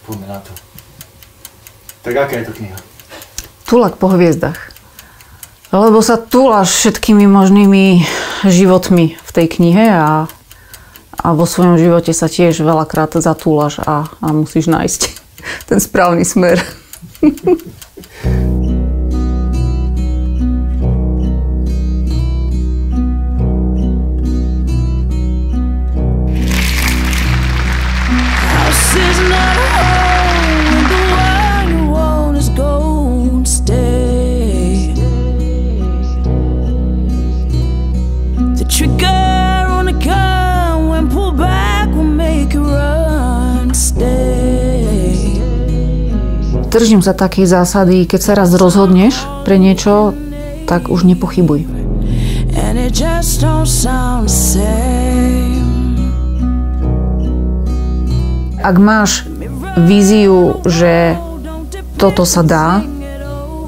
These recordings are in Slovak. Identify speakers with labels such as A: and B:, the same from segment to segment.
A: Poďme na to. Tak aká je to kniha?
B: Túlak po hviezdach. Lebo sa túlaš všetkými možnými životmi v tej knihe a vo svojom živote sa tiež veľakrát zatúlaš a musíš nájsť ten správny smer. Držím sa takej zásady, keď sa raz rozhodneš pre niečo, tak už nepochybuj. Ak máš víziu, že toto sa dá,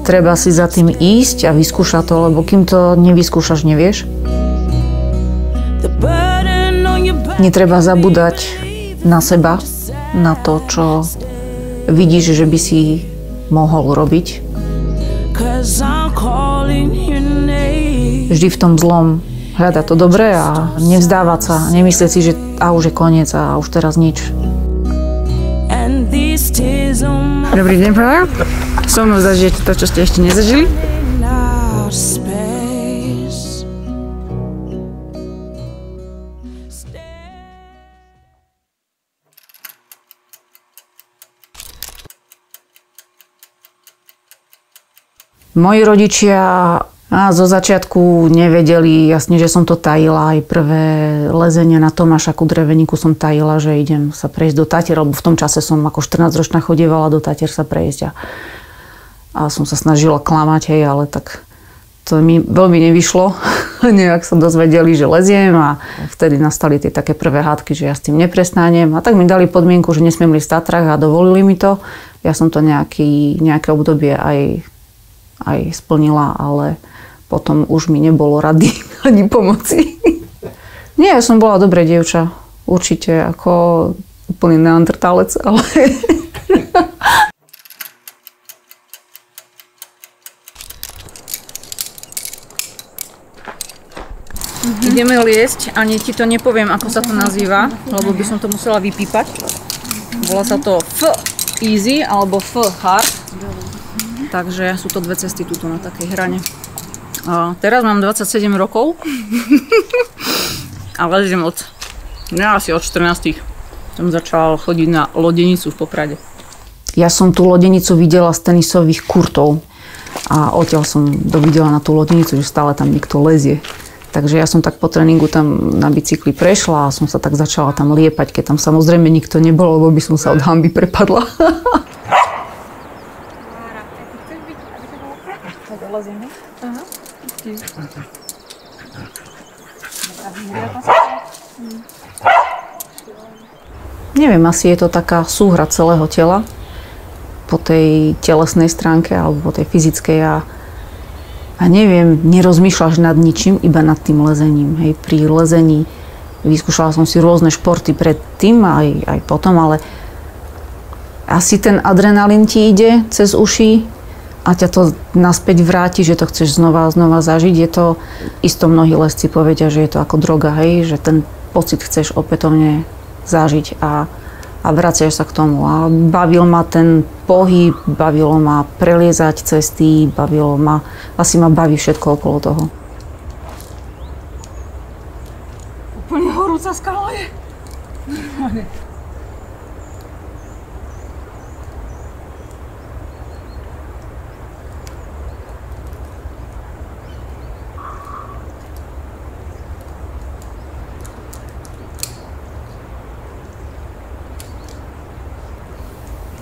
B: treba si za tým ísť a vyskúšať to, lebo kým to nevyskúšaš, nevieš. Netreba zabúdať na seba, na to, čo vidíš, že by si mohol robiť. Vždy v tom zlom hľadať to dobré a nevzdávať sa, nemyslieť si, že už je koniec a už teraz nič.
C: Dobrý deň, prajem. So mnou zažijete to, čo ste ešte nezažili.
B: Moji rodičia zo začiatku nevedeli, jasne, že som to tajila. Aj prvé lezenie na Tomášaku Dreveníku som tajila, že idem sa prejsť do Tatier, lebo v tom čase som ako 14-ročná chodievala do Tatier sa prejsť a som sa snažila klamať, hej, ale tak to mi veľmi nevyšlo. Nejak sa dozvedeli, že leziem a vtedy nastali tie také prvé hádky, že ja s tým neprestanem. A tak mi dali podmienku, že nesmiem ísť v Tatrách a dovolili mi to. Ja som to nejaké obdobie aj splnila, ale potom už mi nebolo rady ani pomoci. Nie, ja som bola dobré dievča. Určite ako úplný neandertálec, ale... Ideme liesť, ani ti to nepoviem, ako sa to nazýva, lebo by som to musela vypípať. Volá sa to F-Easy alebo F-Hard. Takže sú to dve cesty tuto na takej hrane. A teraz mám 27 rokov. A leziem asi od 14. Som začala chodiť na lodenicu v Poprade. Ja som tú lodenicu videla z tenisových kurtov. A odtiaľ som dovidela na tú lodenicu, že stále tam niekto lezie. Takže ja som tak po tréningu tam na bicykli prešla a som sa tak začala tam liepať, keď tam samozrejme nikto nebol, lebo by som sa od hanby prepadla. Neviem, asi je to taká súhra celého tela po tej telesnej stránke alebo po tej fyzickej a neviem, nerozmýšľaš nad ničím, iba nad tým lezením. Hej, pri lezení vyskúšala som si rôzne športy predtým aj potom, ale asi ten adrenalín ti ide cez uši a ťa to naspäť vráti, že to chceš znova a znova zažiť. Je to, isto mnohí lesci povedia, že je to ako droga, hej, že ten pocit chceš opätovne zažiť a vraciaš sa k tomu. A bavil ma ten pohyb, bavilo ma preliezať cesty, asi ma baví všetko okolo toho.
C: Úplne horúca skala je.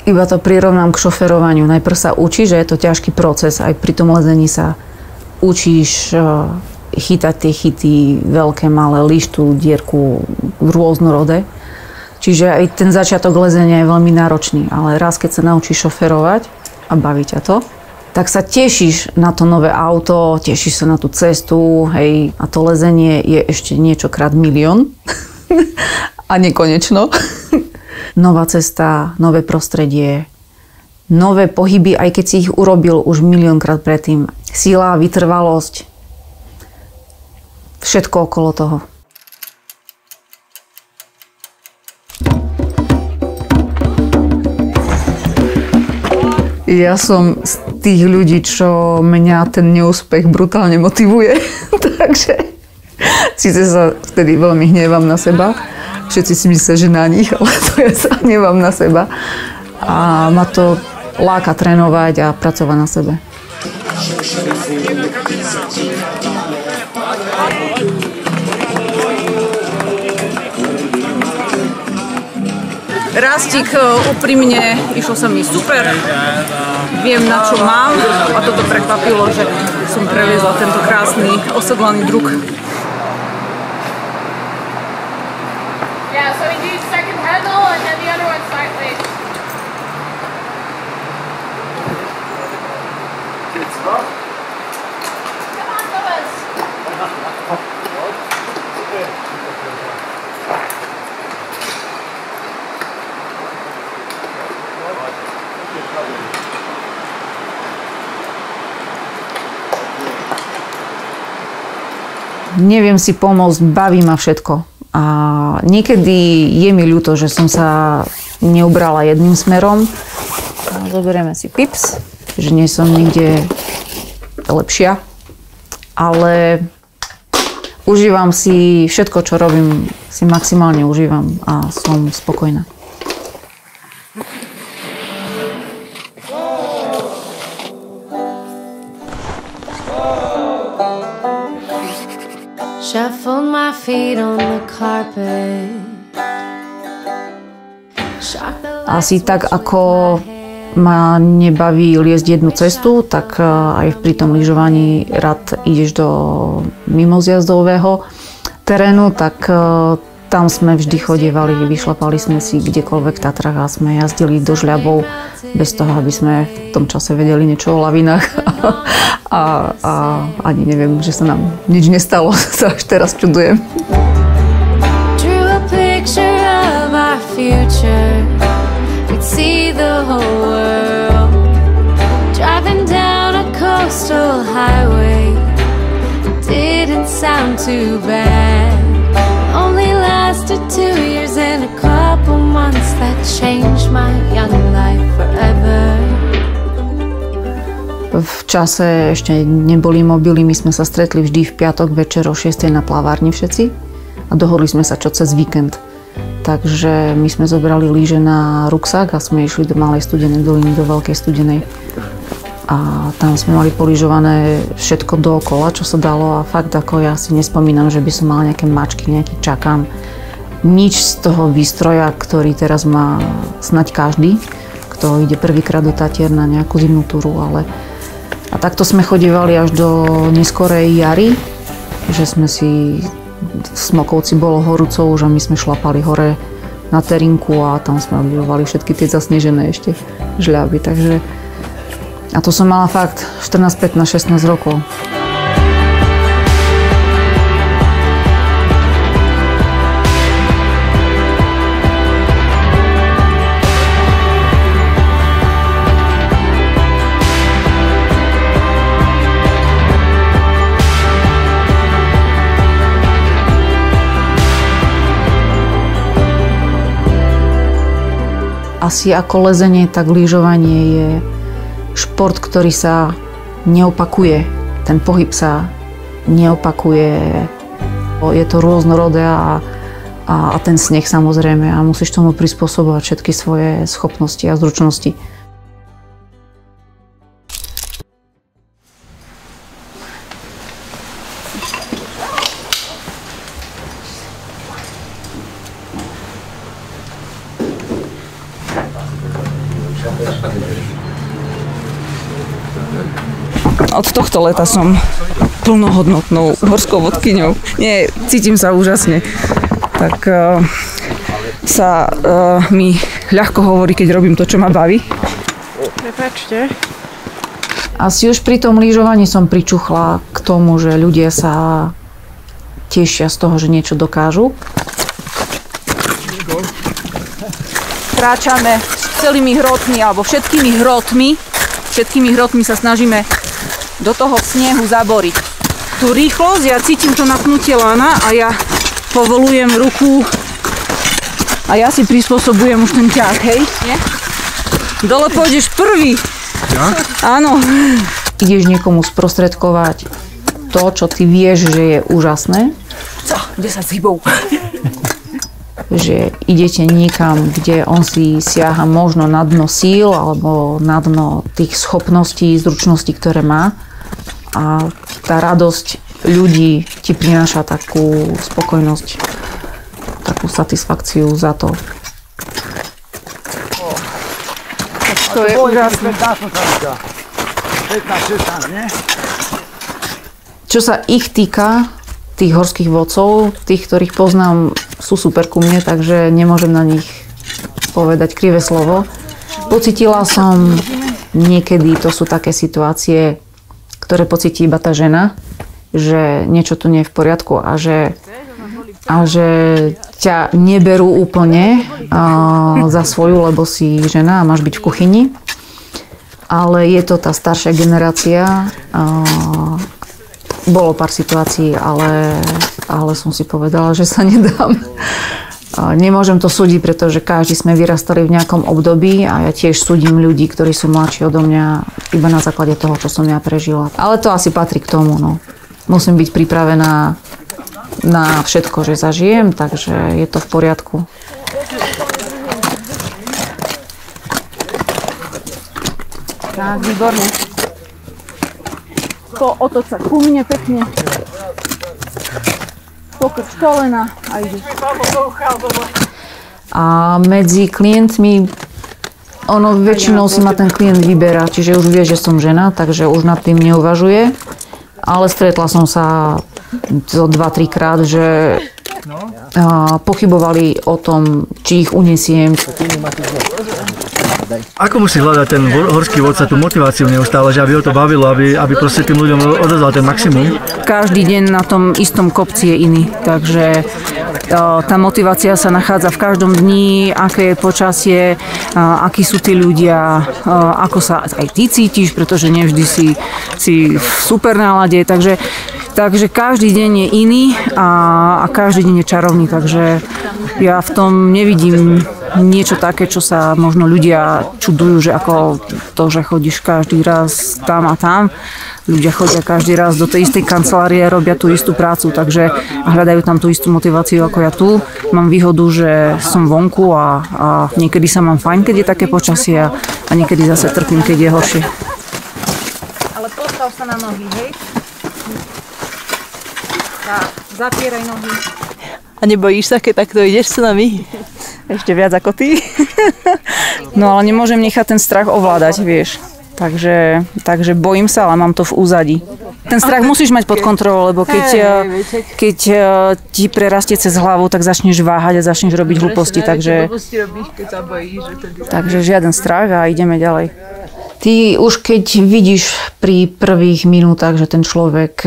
B: Iba to prirovnám k šoferovaniu. Najprv sa učíš, že je to ťažký proces. Aj pri tom lezení sa učíš chytať tie chyty, veľké, malé, lištu, dierku, rôznorodé. Čiže aj ten začiatok lezenia je veľmi náročný. Ale raz, keď sa naučíš šoferovať a baví ťa to, tak sa tešíš na to nové auto, tešíš sa na tú cestu, hej. A to lezenie je ešte niečo krát milión. A nekonečno. Nová cesta, nové prostredie, nové pohyby, aj keď si ich urobil už miliónkrát predtým. Sila, vytrvalosť, všetko okolo toho. Ja som z tých ľudí, čo mňa ten neúspech brutálne motivuje. Takže síce sa vtedy veľmi hnevam na seba. Všetci si myslia, že na nich, ale to ja sa hnevam na seba. A ma to láka trénovať a pracovať na sebe.
C: Rastík, úprimne, išlo sa mi super. Viem, na čo mám a toto prekvapilo, že som previezla tento krásny osedlaný druh.
D: Yeah, so we do second handle and then the other one sideways. Come on, Thomas.
B: Neviem si pomôcť, baví ma všetko. A niekedy je mi ľúto, že som sa neubrala jedným smerom. Zoberieme si pips, že nie som nikde lepšia. Ale užívam si všetko, čo robím, si maximálne užívam a som spokojná.
E: Shuffle my feet on the carpet.
B: Asi tak, ako ma nebaví liesť jednu cestu, tak aj pri tom lyžovaní rád ideš do mimozjazdového terénu, tak tam sme vždy chodievali, vyšlapali sme si kdekoľvek v Tatrách a sme jazdili do žľabov bez toho, aby sme v tom čase vedeli niečo o lavinách. A ani neviem, že sa nám nič nestalo, sa až teraz čudujem.
E: Drew a picture of our future. We'd see the whole world. Driving down a coastal highway. Didn't sound too bad. Only lasted 2 years and a couple months that changed my young life forever.
B: V čase ešte neboli mobily, my sme sa stretli vždy v piatok večer o 6 na plavárni všetci a dohodli sme sa čo cez víkend. Takže my sme zobrali lyže na ruksak a sme išli do Malej Studenej doliny, do Veľkej Studenej. A tam sme mali polyžované všetko dookola, čo sa dalo a fakt ako ja si nespomínam, že by som mala nejaké mačky, nejaký čakán. Nič z toho výstroja, ktorý teraz má snaď každý, kto ide prvýkrát do Tatier na nejakú zimnú túru, ale a takto sme chodívali až do neskorej jary, že sme si v Smokovci bolo horúco už a my sme šlapali hore na Terinku a tam sme objavovali všetky tie zasnežené ešte žľaby. Takže a to som mala fakt 14, 15, 16 rokov. Asi ako lezenie, tak lyžovanie je šport, ktorý sa neopakuje. Ten pohyb sa neopakuje. Je to rôznorodé a ten sneh samozrejme a musíš tomu prispôsobovať všetky svoje schopnosti a zručnosti.
C: Od tohto leta som plnohodnotnou horskou vodkyňou. Nie, cítim sa úžasne. Tak sa mi ľahko hovorí, keď robím to, čo ma baví.
D: Prepáčte.
B: Asi už pri tom lyžovaní som pričuchla k tomu, že ľudia sa tešia z toho, že niečo dokážu.
C: kráčame celými hrotmi, alebo všetkými hrotmi sa snažíme do toho snehu zaboriť. Tú rýchlosť, ja cítim to napnutie lana a ja povolujem ruku a ja si prispôsobujem už ten ťah, hej? Nie? Dole pôjdeš prvý.
A: Ja?
C: Áno.
B: Ideš niekomu sprostredkovať to, čo ty vieš, že je úžasné.
C: Co? Kde sa s hybou?
B: Že idete niekam, kde on si siaha možno na dno síl alebo na dno tých schopností, zručností, ktoré má. A tá radosť ľudí ti prináša takú spokojnosť, takú satisfakciu za to.
C: To je úžasné.
B: Čo sa ich týka, tých horských vodcov, tých, ktorých poznám, sú super ku mne, takže nemôžem na nich povedať krivé slovo. Pocítila som niekedy, to sú také situácie, ktoré pocíti iba tá žena, že niečo tu nie je v poriadku a že ťa neberú úplne za svoju, lebo si žena a máš byť v kuchyni. Ale je to tá staršia generácia. Bolo pár situácií, ale som si povedala, že sa nedám. Nemôžem to súdiť, pretože každý sme vyrastali v nejakom období a ja tiež súdim ľudí, ktorí sú mladší odo mňa iba na základe toho, čo som ja prežila. Ale to asi patrí k tomu, no. Musím byť pripravená na všetko, že zažijem, takže je to v poriadku.
C: Tak, výborne. Otoč sa ku mne pekne. Pokrč kolena a ideš.
B: A medzi klientmi, väčšinou si ma ten klient vyberá, čiže už vie, že som žena, takže už nad tým neuvažuje. Ale stretla som sa 2-3 krát, že pochybovali o tom, či ich unesiem.
A: Ako musí hľadať ten horský vodca tú motiváciu neustále, že aby ho to bavilo, aby proste tým ľuďom odovzdal ten maximum?
C: Každý deň na tom istom kopci je iný, takže tá motivácia sa nachádza v každom dni, aké je počasie, akí sú tí ľudia, ako sa aj ty cítiš, pretože nevždy si v super nálade, takže každý deň je iný a každý deň je čarovný, takže ja v tom nevidím niečo také, čo sa možno ľudia čudujú, že ako to, že chodíš každý raz tam a tam. Ľudia chodia každý raz do tej istej kancelárie, robia tú istú prácu, takže hľadajú tam tú istú motiváciu ako ja tu. Mám výhodu, že som vonku a niekedy sa mám fajn, keď je také počasie a niekedy zase trpím, keď je horšie. Ale postav sa na nohy, hej? Tak, zapieraj nohy.
F: A nebojíš sa, keď takto ideš s nami?
C: Ešte viac ako ty. No ale nemôžem nechať ten strach ovládať, vieš. Takže bojím sa, ale mám to v úzadí. Ten strach musíš mať pod kontrolou, lebo keď ti prerastie cez hlavu, tak začneš váhať a začneš robiť hlúposti. Takže žiaden strach a ideme ďalej.
B: Ty už keď vidíš pri prvých minútach, že ten človek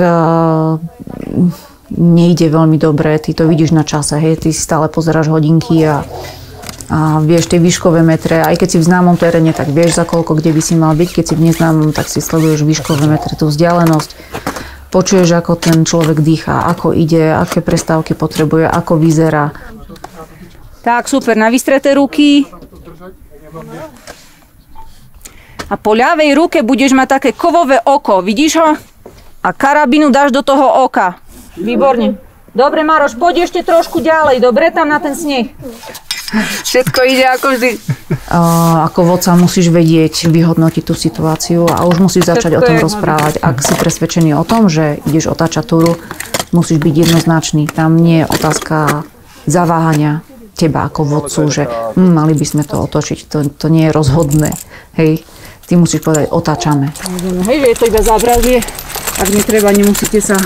B: nejde veľmi dobre, ty to vidíš na čase, hej, ty si stále pozeráš hodinky a vieš tie výškové metre, aj keď si v známom teréne, tak vieš za koľko, kde by si mal byť, keď si v neznámom, tak si sleduješ výškové metre, tú vzdialenosť, počuješ, ako ten človek dýchá, ako ide, aké prestávky potrebuje, ako vyzerá.
C: Tak, super, na vystreté ruky. A po ľavej ruke budeš mať také kovové oko, vidíš ho? A karabínu dáš do toho oka. Výborne. Dobre, Maroš, poď ešte trošku ďalej, dobre, tam na ten sneh. Všetko ide ako vždy.
B: Ako vodca musíš vedieť, vyhodnotiť tú situáciu a už musíš začať o tom rozprávať. Ak si presvedčený o tom, že ideš otáčať túru, musíš byť jednoznačný. Tam nie je otázka zaváhania teba ako vodcu, že mali by sme to otočiť. To nie je rozhodné. Hej, ty musíš povedať, otáčame.
C: Hej, že je to iba zábrazie. Ak netreba, nemusíte sa...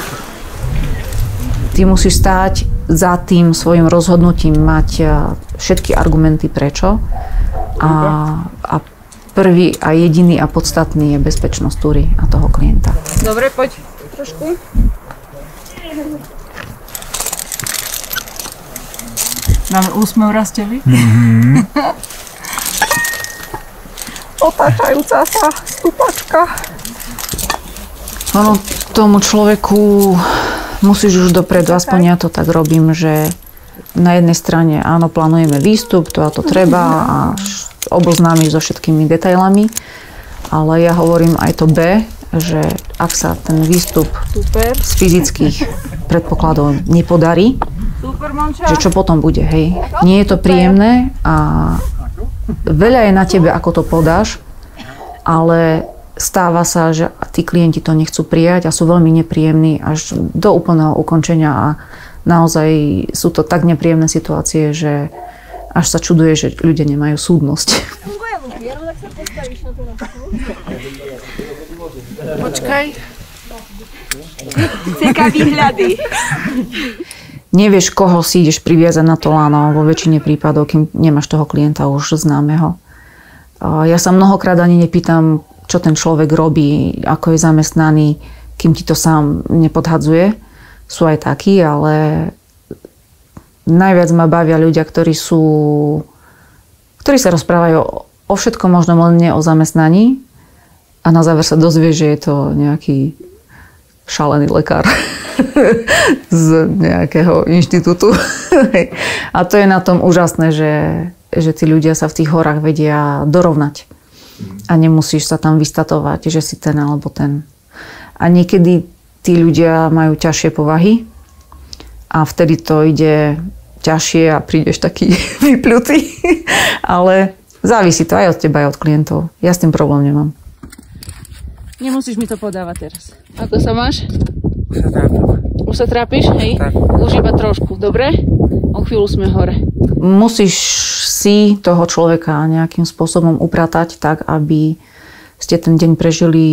B: Ty musíš stáť za tým svojim rozhodnutím, mať všetky argumenty prečo. A prvý a jediný a podstatný je bezpečnosť túry a toho klienta.
C: Dobre, poď trošku. Máme úsmev raz teby. otáčajúca sa stupačka.
B: Ono tomu človeku musíš už dopredu, aspoň ja to tak robím, že na jednej strane áno, plánujeme výstup, to a to treba a oboznámiš so všetkými detailami, ale ja hovorím aj to B, že ak sa ten výstup z fyzických predpokladov nepodarí, že čo potom bude, hej. Nie je to príjemné a veľa je na tebe, ako to podáš, ale stáva sa, že tí klienti to nechcú prijať a sú veľmi nepríjemní až do úplného ukončenia a naozaj sú to tak nepríjemné situácie, že až sa čuduje, že ľudia nemajú súdnosť.
C: Počkaj. Ceka výhľady.
B: Nevieš, koho si ideš priviazať na to lano vo väčšine prípadov, kým nemáš toho klienta už známeho. Ja sa mnohokrát ani nepýtam, čo ten človek robí, ako je zamestnaný, kým ti to sám nepodhadzuje. Sú aj takí, ale najviac ma bavia ľudia, ktorí sa rozprávajú o všetkom možnom, len nie o zamestnaní a na záver sa dozvie, že je to nejaký šalený lekár z nejakého inštitútu. A to je na tom úžasné, že tí ľudia sa v tých horách vedia dorovnať a nemusíš sa tam vystatovať, že si ten alebo ten. A niekedy tí ľudia majú ťažšie povahy a vtedy to ide ťažšie a prídeš taký vypľutý. Ale závisí to aj od teba, aj od klientov. Ja s tým problém nemám.
C: Nemusíš mi to podávať teraz. Ako sa máš?
A: Už sa trápim.
C: Už sa trápiš? Hej?
A: Tak.
C: Už iba trošku, dobre? O chvíľu sme hore.
B: Musíš si toho človeka nejakým spôsobom upratať tak, aby ste ten deň prežili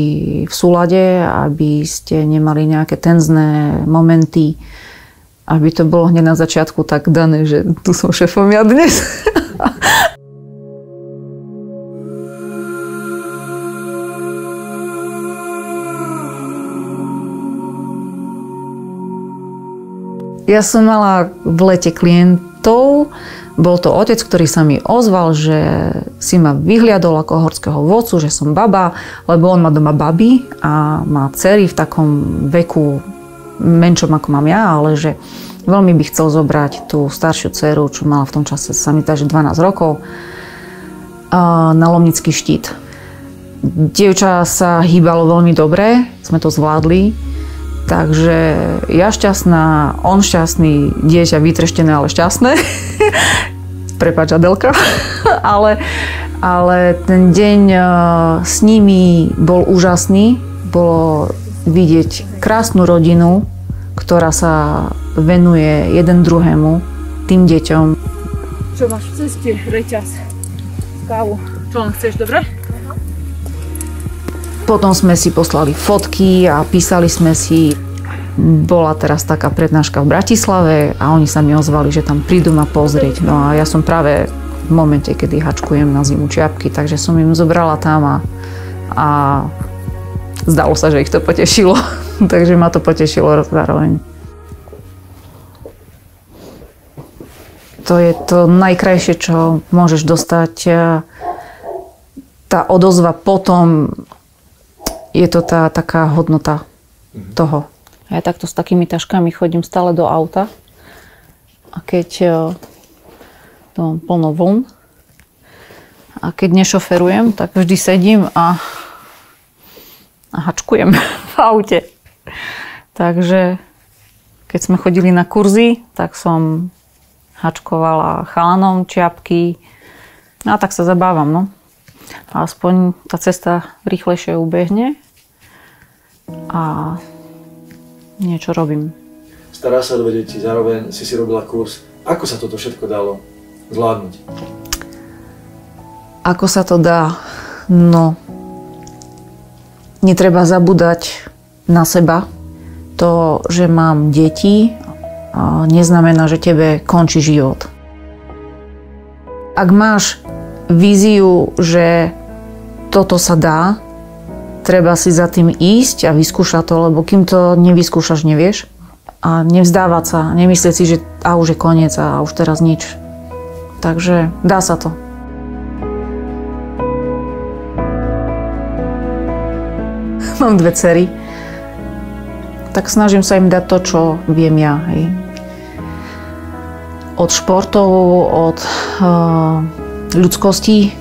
B: v súlade, aby ste nemali nejaké tenzné momenty, aby to bolo hneď na začiatku tak dané, že tu som šéfom ja dnes. Ja som mala v lete klientov, bol to otec, ktorý sa mi ozval, že si ma vyhliadol ako horského vodcu, že som baba, lebo on má doma baby a má dcery v takom veku menšom ako mám ja, ale že veľmi by chcel zobrať tú staršiu dceru, čo mala v tom čase sa mi že 12 rokov, na Lomnický štít. Dievča sa hýbalo veľmi dobre, sme to zvládli. Takže ja šťastná, on šťastný, dieťa vytreštené, ale šťastné. Prepáč, Adelka. ale ten deň s nimi bol úžasný. Bolo vidieť krásnu rodinu, ktorá sa venuje jeden druhému, tým deťom.
C: Čo máš v ceste? Reťaz. Kávu. Čo len chceš, dobre?
B: Potom sme si poslali fotky a písali sme si. Bola teraz taká prednáška v Bratislave a oni sa mi ozvali, že tam prídu ma pozrieť. No a ja som práve v momente, kedy hačkujem na zimu čiapky, takže som im zobrala tam a zdalo sa, že ich to potešilo. Takže ma to potešilo zároveň. To je to najkrajšie, čo môžeš dostať. Tá odozva potom je to tá taká hodnota toho. A ja takto s takými taškami chodím stále do auta a keď to mám plno vln a keď nešoferujem, tak vždy sedím a hačkujem v aute. Takže keď sme chodili na kurzy, tak som hačkovala chalanom čiapky a tak sa zabávam, no. A aspoň tá cesta rýchlejšie ubehne a niečo robím.
G: Stará sa o 2 deti, zároveň si robila kurz. Ako sa toto všetko dalo zvládnuť?
B: Ako sa to dá? No, netreba zabúdať na seba. To, že mám deti, neznamená, že tebe končí život. Ak máš víziu, že toto sa dá, treba si za tým ísť a vyskúšať to, lebo kým to nevyskúšaš, nevieš. A nevzdávať sa, nemyslieť si, že už je koniec a už teraz nič. Takže dá sa to. mám 2 dcery, tak snažím sa im dať to, čo viem ja. Hej. Od športov, od ľudskosti,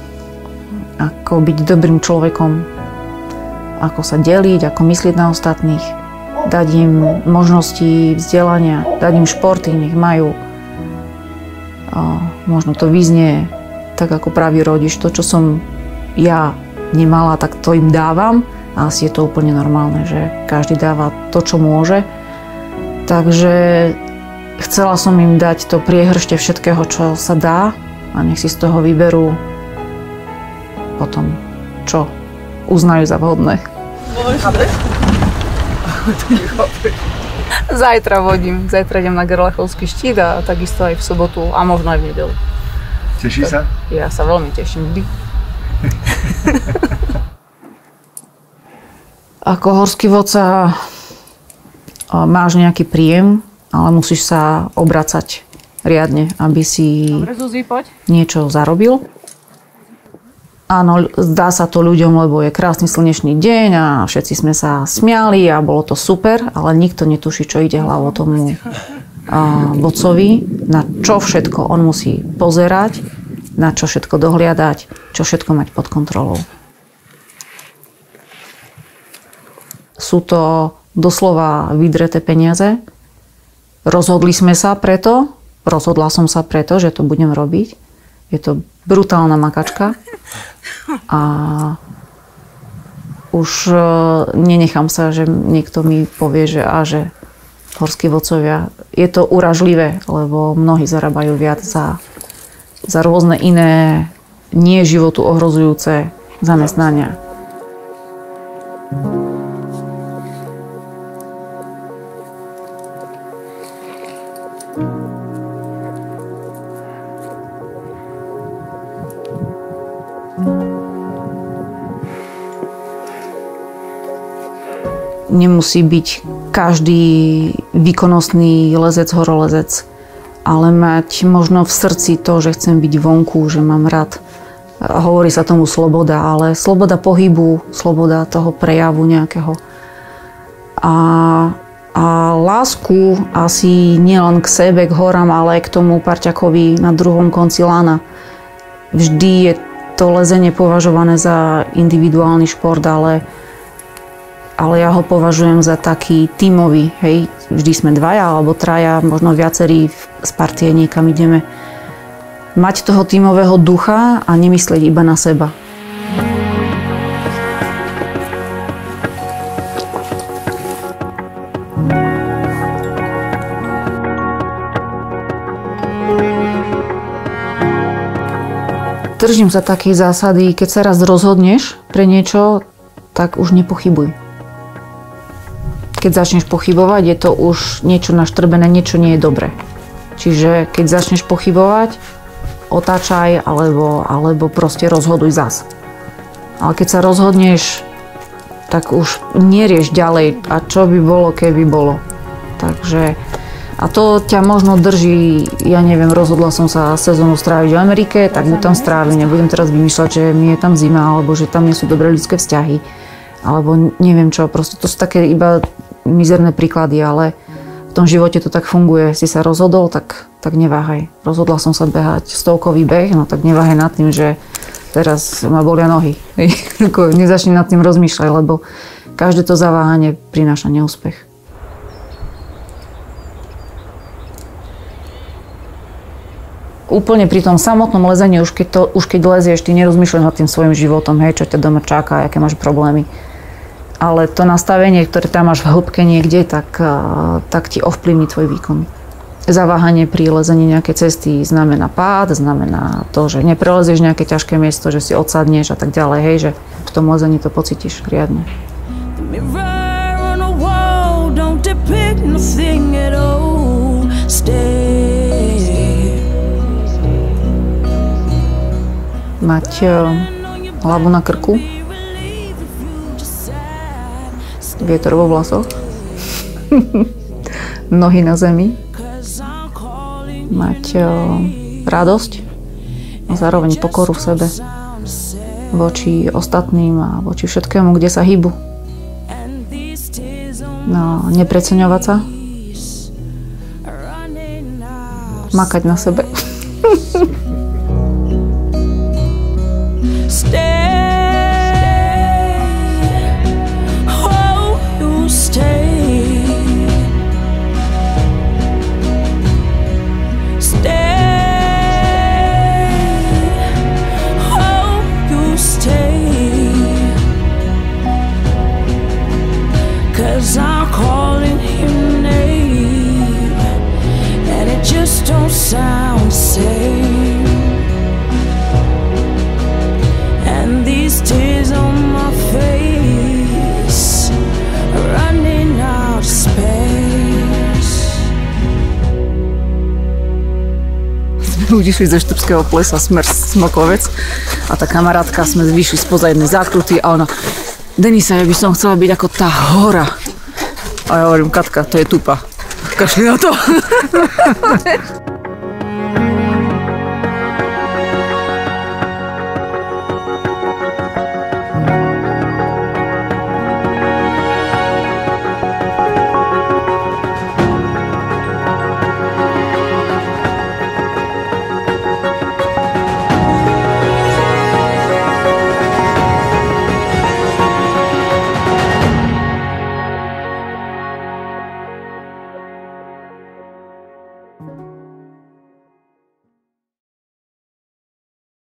B: ako byť dobrým človekom, ako sa deliť, ako myslieť na ostatných, dať im možnosti vzdelania, dať im športy, nech majú. Možno to vyznie tak ako pravý rodič, to, čo som ja nemala, tak to im dávam. A asi je to úplne normálne, že každý dáva to, čo môže. Takže chcela som im dať to priehršte všetkého, čo sa dá a nech si z toho vyberú potom, čo uznajú za vhodné.
C: Zajtra vodím. Zajtra idem na Gerlachovský štít a takisto aj v sobotu a možno aj v nedeľu.
A: Teší sa?
C: Ja sa veľmi teším vždy.
B: Ako horský vodca máš nejaký príjem, ale musíš sa obracať riadne, aby si niečo zarobil. Áno, zdá sa to ľuďom, lebo je krásny slnečný deň a všetci sme sa smiali a bolo to super, ale nikto netuší, čo ide hlavou tomu vodcovi, na čo všetko on musí pozerať, na čo všetko dohliadať, čo všetko mať pod kontrolou. Sú to doslova vydreté peniaze. Rozhodla som sa preto, že to budem robiť. Je to brutálna makačka a už nenechám sa, že niekto mi povie, že horskí vodcovia. Je to uražlivé, lebo mnohí zarábajú viac za rôzne iné, nie životu ohrozujúce zamestnania. Nemusí byť každý výkonnostný lezec, horolezec, ale mať možno v srdci to, že chcem byť vonku, že mám rád. Hovorí sa tomu sloboda, ale sloboda pohybu, sloboda toho prejavu nejakého. A lásku asi nielen k sebe, k horám, ale aj k tomu parťakovi na druhom konci lana. Vždy je to lezenie považované za individuálny šport, ale ja ho považujem za taký tímový, hej. Vždy sme 2 alebo 3, možno viacerí z partie niekam ideme. Mať toho tímového ducha a nemyslieť iba na seba. Držím sa takej zásady, keď sa raz rozhodneš pre niečo, tak už nepochybuj. Keď začneš pochybovať, je to už niečo naštrbené, niečo nie je dobre. Čiže keď začneš pochybovať, otáčaj alebo proste rozhoduj zas. Ale keď sa rozhodneš, tak už nerieš ďalej, a čo by bolo, keby bolo. Takže, a to ťa možno drží, ja neviem, rozhodla som sa sezónu stráviť v Amerike, tak ju tam strávim, nebudem teraz vymýšľať, že mi je tam zima, alebo že tam nie sú dobré ľudské vzťahy, alebo neviem čo, proste to sú také iba mizerné príklady, ale v tom živote to tak funguje. Si sa rozhodol, tak neváhaj. Rozhodla som sa behať stovkový beh, no tak neváhaj nad tým, že teraz ma bolia nohy. Nezačni nad tým rozmýšľať, lebo každé to zaváhanie prináša neúspech. Úplne pri tom samotnom lezení, už keď lezieš, ty nerozmýšľaš nad tým svojim životom, hej, čo ťa doma čaká, aké máš problémy. Ale to nastavenie, ktoré tam máš v hĺbke niekde, tak ti ovplyvní tvoj výkon. Zaváhanie pri lezení nejakej cesty znamená pád, znamená to, že neprelezieš nejaké ťažké miesto, že si odsadneš a tak ďalej, hej, že v tom lezení to pocítiš riadne. Mať hlavu na krku, vietor vo vlasoch, nohy na zemi, mať radosť a zároveň pokoru v sebe voči ostatným a voči všetkému, kde sa hýbu. No, nepreceňovať sa. Makať na sebe.
E: I'm calling your name, and it just don't sound the same. And these tears on my face are running out of space.
C: Odišli zo Štrbského plesa smer Smokovec a tá kamarátka, sme vyšli spoza jednej zákruty a ona: Denisa, ja by som chcela byť ako tá hora. A ja hovorím: Katka, to je tupa. Kašli na to.